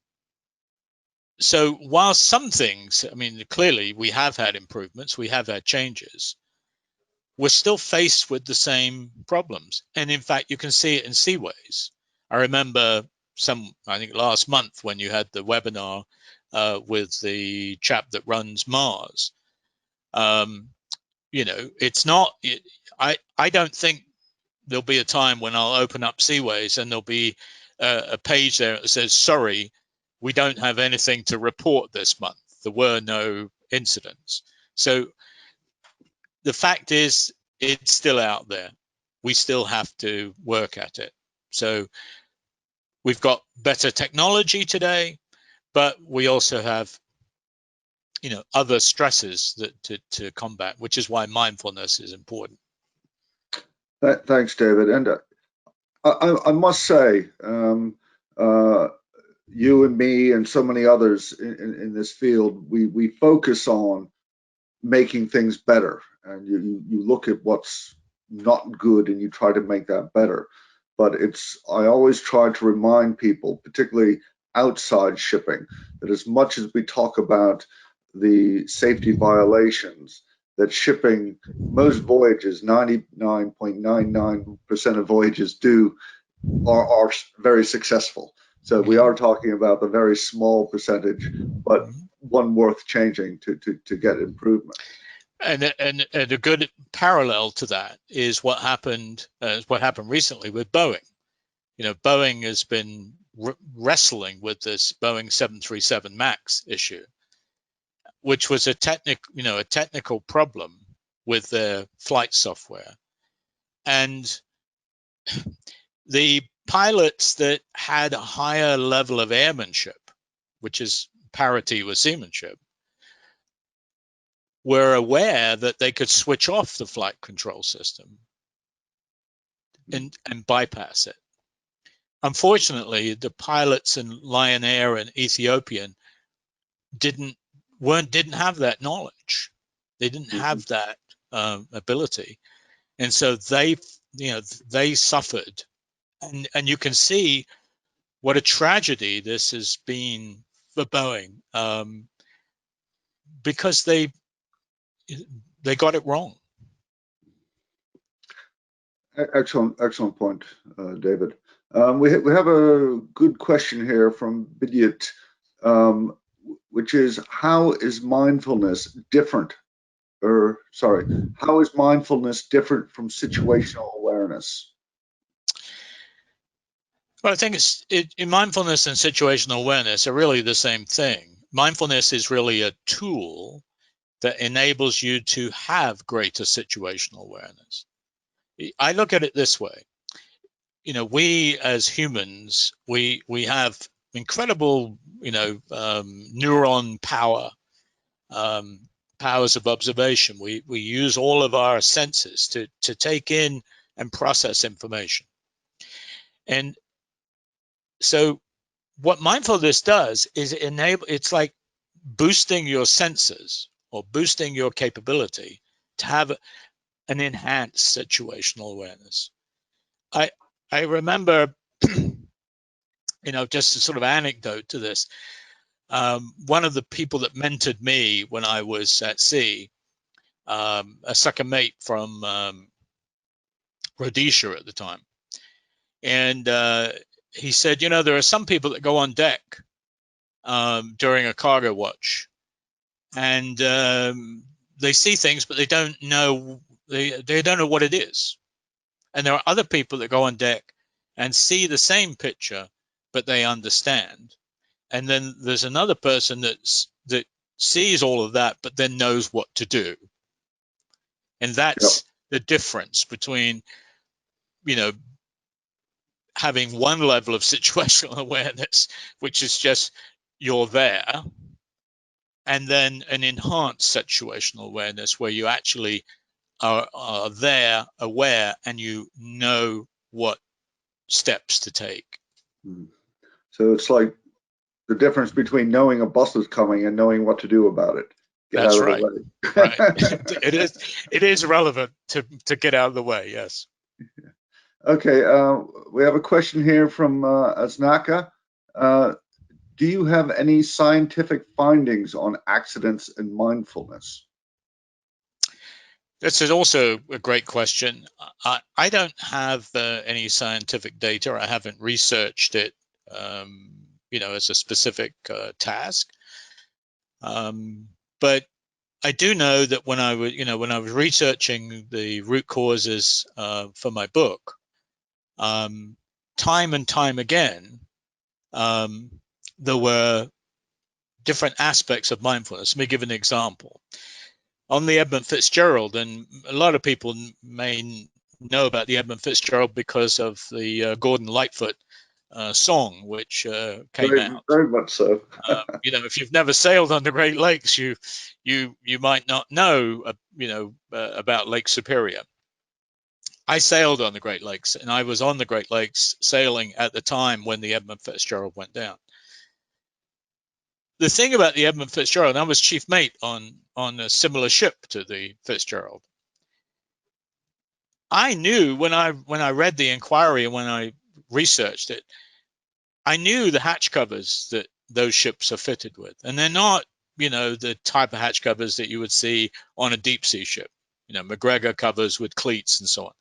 Speaker 2: so while some things, clearly we have had improvements, we have had changes, we're still faced with the same problems. And in fact, you can see it in seaways. I remember I think last month when you had the webinar with the chap that runs Mars. It's not, I don't think there'll be a time when I'll open up seaways and there'll be a page there that says, sorry, we don't have anything to report this month. There were no incidents. So the fact is, it's still out there. We still have to work at it. So we've got better technology today, but we also have, you know, other stresses that to combat, which is why mindfulness is important.
Speaker 1: Thanks, David. And I must say, you and me and so many others in this field, we focus on making things better, and you look at what's not good and you try to make that better. But I always try to remind people, particularly outside shipping, that as much as we talk about the safety violations, that shipping, most voyages, 99.99% of voyages are very successful. So we are talking about the very small percentage, but one worth changing to get improvement.
Speaker 2: And a good parallel to that is what happened recently with Boeing. You know, Boeing has been wrestling with this Boeing 737 MAX issue, which was a technical problem with their flight software. And the pilots that had a higher level of airmanship, which is parity with seamanship, were aware that they could switch off the flight control system and bypass it. Unfortunately, the pilots in Lion Air and Ethiopian didn't have that knowledge. They didn't have that ability, and so they suffered. And you can see what a tragedy this has been for Boeing, because they got it wrong.
Speaker 1: Excellent point, David. We have a good question here from Bidyat, which is, how is mindfulness different from situational awareness?
Speaker 2: Well, I think in mindfulness and situational awareness are really the same thing. Mindfulness is really a tool that enables you to have greater situational awareness. I look at it this way. You know, we as humans, we have incredible, neuron power, powers of observation. We use all of our senses to take in and process information. And so what mindfulness does is it's like boosting your senses or boosting your capability to have an enhanced situational awareness. I remember, just a sort of anecdote to this. One of the people that mentored me when I was at sea, a second mate from Rhodesia at the time, and he said, there are some people that go on deck during a cargo watch, and they see things, but they don't know what it is. And there are other people that go on deck and see the same picture, but they understand. And then there's another person that sees all of that, but then knows what to do. And that's the difference between, having one level of situational awareness, which is just you're there, and then an enhanced situational awareness where you actually are there, aware, and you know what steps to take.
Speaker 1: So it's like the difference between knowing a bus is coming and knowing what to do about it.
Speaker 2: That's right. Right. It is relevant to get out of the way. Yes.
Speaker 1: Okay. We have a question here from Aznaka. Do you have any scientific findings on accidents and mindfulness?
Speaker 2: This is also a great question. I don't have any scientific data. I haven't researched it, as a specific task. But I do know that when I was researching the root causes for my book, time and time again, there were different aspects of mindfulness. Let me give an example. On the Edmund Fitzgerald, and a lot of people may know about the Edmund Fitzgerald because of the Gordon Lightfoot song, which came out.
Speaker 1: Very much so.
Speaker 2: If you've never sailed on the Great Lakes, you might not know, about Lake Superior. I sailed on the Great Lakes, and I was on the Great Lakes sailing at the time when the Edmund Fitzgerald went down. The thing about the Edmund Fitzgerald, and I was chief mate on a similar ship to the Fitzgerald. I knew when I read the inquiry and when I researched it, I knew the hatch covers that those ships are fitted with, and they're not, the type of hatch covers that you would see on a deep sea ship, McGregor covers with cleats and so on.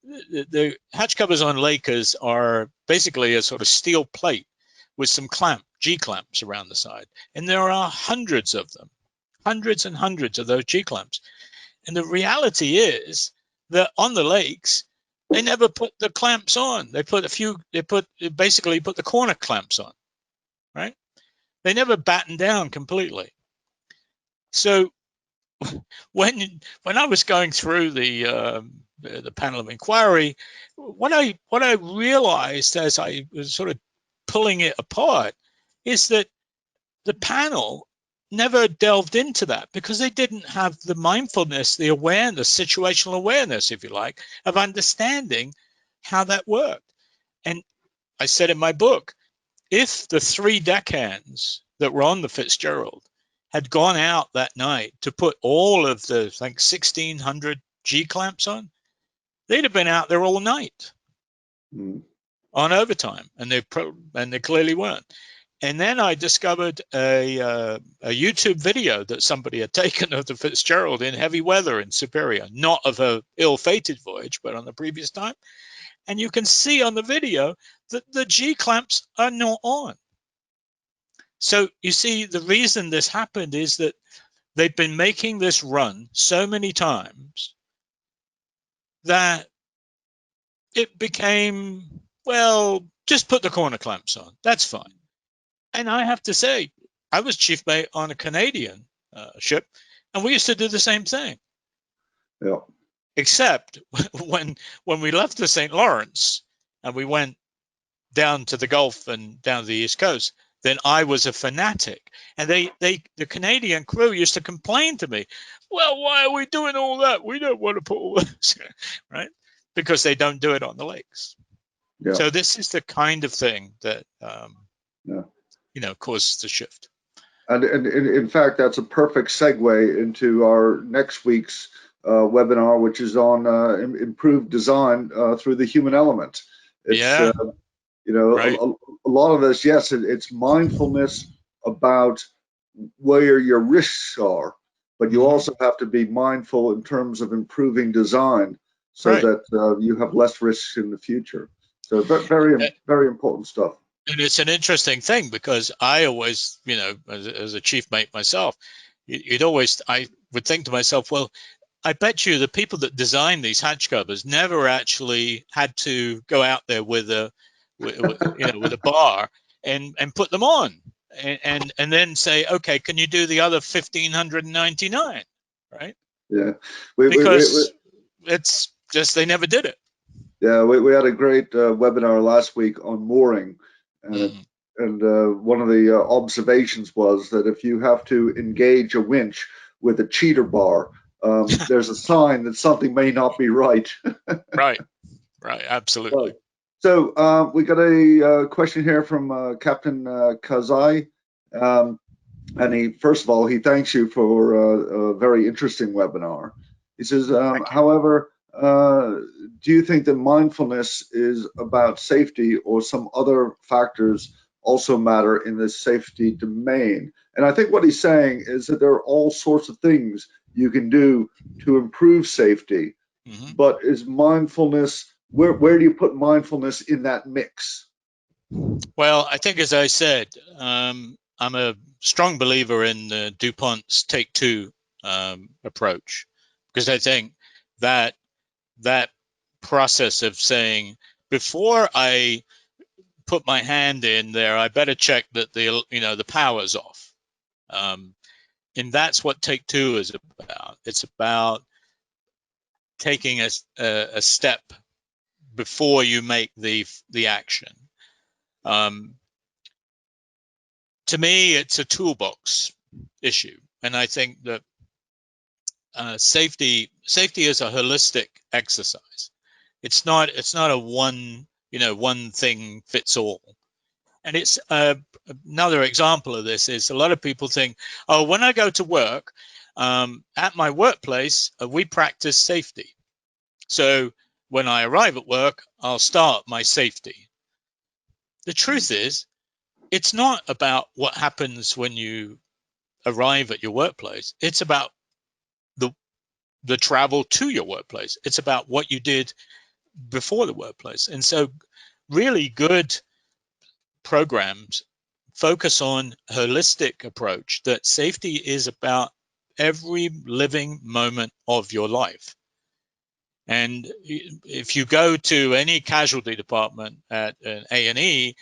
Speaker 2: The hatch covers on Lakers are basically a sort of steel plate with some G-clamps around the side. And there are hundreds of them, hundreds and hundreds of those G-clamps. And the reality is that on the lakes, they never put the clamps on. They basically put the corner clamps on, right? They never batten down completely. So when I was going through the panel of inquiry, what I realized as I was sort of pulling it apart is that the panel never delved into that because they didn't have the mindfulness, the awareness, situational awareness, if you like, of understanding how that worked. And I said in my book, if the 3 deckhands that were on the Fitzgerald had gone out that night to put all of the 1,600 G-clamps on, they'd have been out there all night on overtime, and they clearly weren't. And then I discovered a YouTube video that somebody had taken of the Fitzgerald in heavy weather in Superior, not of a ill-fated voyage, but on the previous time. And you can see on the video that the G-clamps are not on. So you see, the reason this happened is that they've been making this run so many times that it became, well, just put the corner clamps on. That's fine. And I have to say, I was chief mate on a Canadian ship, and we used to do the same thing.
Speaker 1: Yeah.
Speaker 2: Except when we left the St. Lawrence and we went down to the Gulf and down to the East Coast, then I was a fanatic. And the Canadian crew used to complain to me, well, why are we doing all that? We don't want to put all this, right? Because they don't do it on the lakes. Yeah. So this is the kind of thing that, caused the shift.
Speaker 1: And in fact, that's a perfect segue into our next week's webinar, which is on improved design through the human element. It's, right. a lot of this, yes, it's mindfulness about where your risks are, but you also have to be mindful in terms of improving design so that you have less risks in the future. So very, very important stuff.
Speaker 2: And it's an interesting thing because I always, as a chief mate myself, I would think to myself, well, I bet you the people that designed these hatch covers never actually had to go out there with a bar and put them on and then say, okay, can you do the other 1,599, right?
Speaker 1: Yeah,
Speaker 2: because it's just they never did it.
Speaker 1: Yeah, we had a great webinar last week on mooring, and one of the observations was that if you have to engage a winch with a cheater bar, there's a sign that something may not be right.
Speaker 2: Right, absolutely.
Speaker 1: Right. So we got a question here from Captain Kazai, and first of all, he thanks you for a very interesting webinar. He says, however, do you think that mindfulness is about safety or some other factors also matter in this safety domain? And I think what he's saying is that there are all sorts of things you can do to improve safety, but is mindfulness, where do you put mindfulness in that mix?
Speaker 2: Well, I think, as I said, I'm a strong believer in DuPont's Take Two approach, because I think that process of saying, before I put my hand in there, I better check that the power's off. And that's what take two is about. It's about taking a step before you make the action. To me, it's a toolbox issue, and I think that safety is a holistic exercise. It's not a one thing fits all. And it's another example of this is a lot of people think, oh, when I go to work, at my workplace, we practice safety. So when I arrive at work, I'll start my safety. The truth is, it's not about what happens when you arrive at your workplace. It's about the travel to your workplace. It's about what you did before the workplace. And so really good programs focus on holistic approach, that safety is about every living moment of your life. And if you go to any casualty department at an AFNI,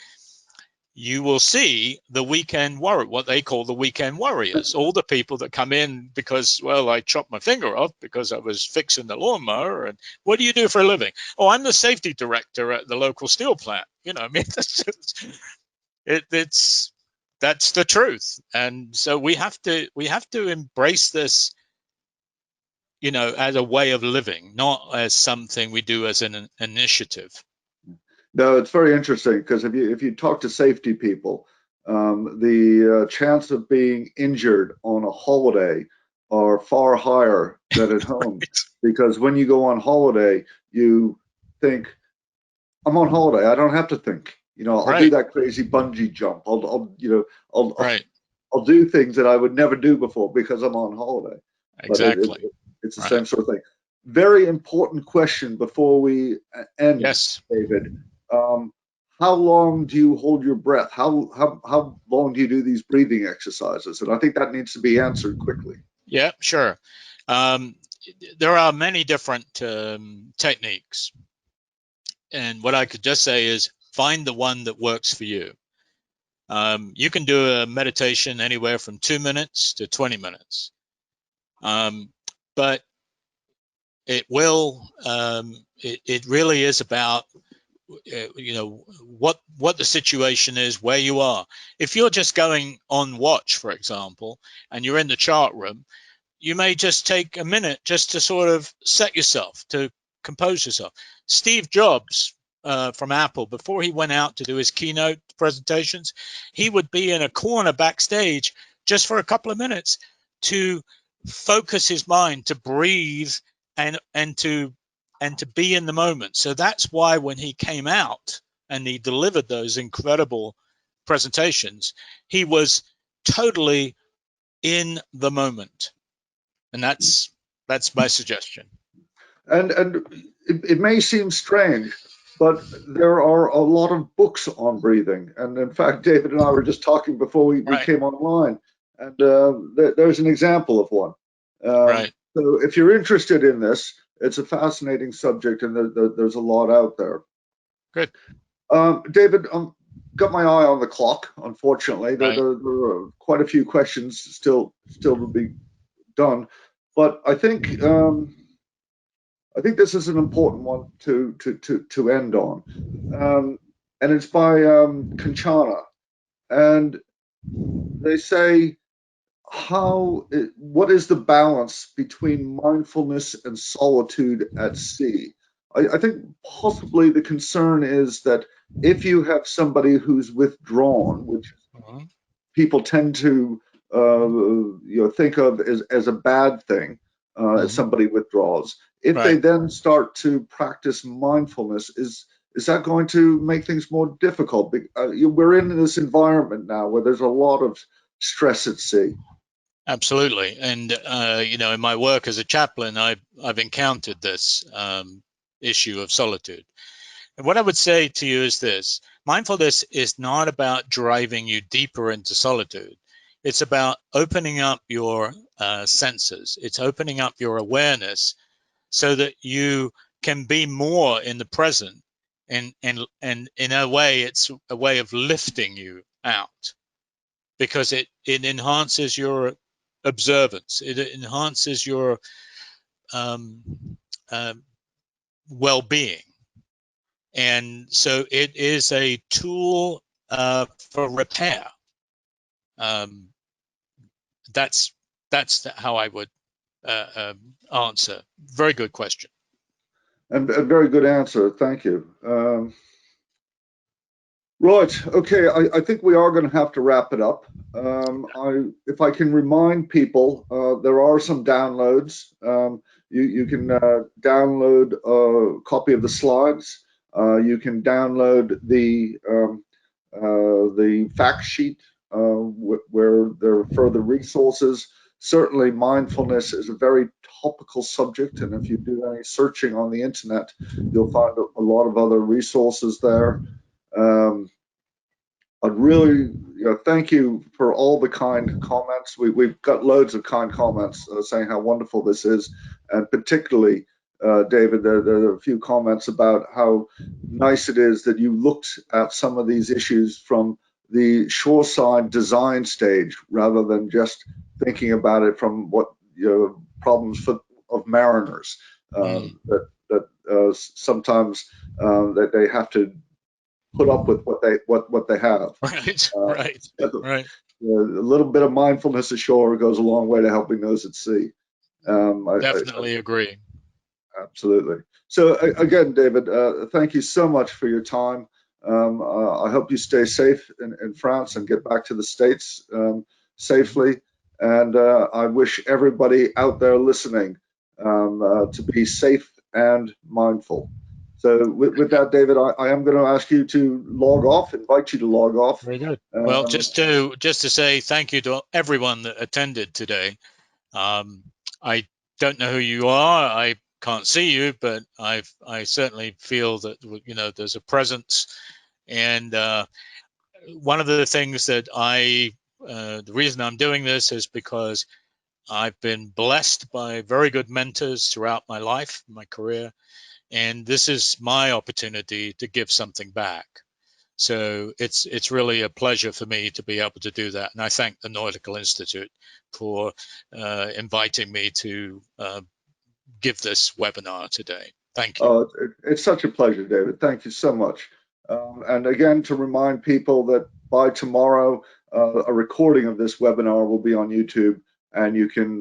Speaker 2: you will see the weekend warrior, what they call the weekend warriors, all the people that come in because, well, I chopped my finger off because I was fixing the lawnmower. And what do you do for a living? Oh, I'm the safety director at the local steel plant. I mean, that's the truth. And so we have to embrace this, as a way of living, not as something we do as an initiative.
Speaker 1: No, it's very interesting because if you talk to safety people, the chance of being injured on a holiday are far higher than at home.
Speaker 2: Right.
Speaker 1: Because when you go on holiday, you think, I'm on holiday. I don't have to think. I'll
Speaker 2: Right.
Speaker 1: do that crazy bungee jump.
Speaker 2: Right.
Speaker 1: I'll do things that I would never do before because I'm on holiday.
Speaker 2: Exactly.
Speaker 1: But it's the
Speaker 2: Right.
Speaker 1: same sort of thing. Very important question before we end,
Speaker 2: Yes.
Speaker 1: David. How long do you hold your breath? How long do you do these breathing exercises? And I think that needs to be answered quickly.
Speaker 2: Yeah, sure. There are many different techniques. And what I could just say is find the one that works for you. You can do a meditation anywhere from 2 minutes to 20 minutes. But it really is about what the situation is, where you are. If you're just going on watch, for example, and you're in the chart room, you may just take a minute just to sort of set yourself, to compose yourself. Steve Jobs from Apple, before he went out to do his keynote presentations, he would be in a corner backstage just for a couple of minutes to focus his mind, to breathe, and to be in the moment. So that's why when he came out and he delivered those incredible presentations, he was totally in the moment. And that's my suggestion.
Speaker 1: And it may seem strange, but there are a lot of books on breathing. And in fact, David and I were just talking before we
Speaker 2: Right.
Speaker 1: came online, and there's an example of one.
Speaker 2: Right.
Speaker 1: So if you're interested in this, it's a fascinating subject, and there's a lot out there.
Speaker 2: Good.
Speaker 1: David, got my eye on the clock. Unfortunately,
Speaker 2: Right.
Speaker 1: there are quite a few questions still to be done, but I think this is an important one to end on, and it's by Kanchana, and they say what is the balance between mindfulness and solitude at sea? I think possibly the concern is that if you have somebody who's withdrawn, which people tend to think of as a bad thing, as somebody withdraws. If they then start to practice mindfulness, is that going to make things more difficult? We're in this environment now where there's a lot of stress at sea.
Speaker 2: Absolutely. And in my work as a chaplain, I've encountered this issue of solitude. And what I would say to you is this: mindfulness is not about driving you deeper into solitude. It's about opening up your senses. It's opening up your awareness so that you can be more in the present and in a way, it's a way of lifting you out, because it enhances your observance, it enhances your well-being, and so it is a tool for repair. That's how I would answer. Very good question.
Speaker 1: And a very good answer. Thank you. Right. Okay. I think we are going to have to wrap it up. If I can remind people, there are some downloads. You can download a copy of the slides. You can download the fact sheet where there are further resources. Certainly, mindfulness is a very topical subject, and if you do any searching on the internet, you'll find a lot of other resources there. I'd really thank you for all the kind comments. We've got loads of kind comments saying how wonderful this is, and particularly, David, there are a few comments about how nice it is that you looked at some of these issues from the shoreside design stage rather than just thinking about it from what problems of mariners that sometimes that they have to put up with what they have.
Speaker 2: Right, right.
Speaker 1: A little bit of mindfulness ashore goes a long way to helping those at sea.
Speaker 2: Definitely agree.
Speaker 1: Absolutely. So again, David, thank you so much for your time. I hope you stay safe in France and get back to the States safely. And I wish everybody out there listening to be safe and mindful. So with that, David, I am going to ask you to log off, invite you to log off.
Speaker 2: Very good. Well, just to say thank you to everyone that attended today. I don't know who you are. I can't see you, but I certainly feel that there's a presence. And one of the things that the reason I'm doing this is because I've been blessed by very good mentors throughout my life, my career. And this is my opportunity to give something back. So it's really a pleasure for me to be able to do that. And I thank the Nautical Institute for inviting me to give this webinar today. Thank you.
Speaker 1: It's such a pleasure, David. Thank you so much. And again, to remind people that by tomorrow, a recording of this webinar will be on YouTube, and you can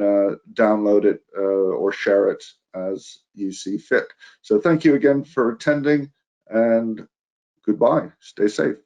Speaker 1: download it or share it as you see fit. So thank you again for attending, and goodbye. Stay safe.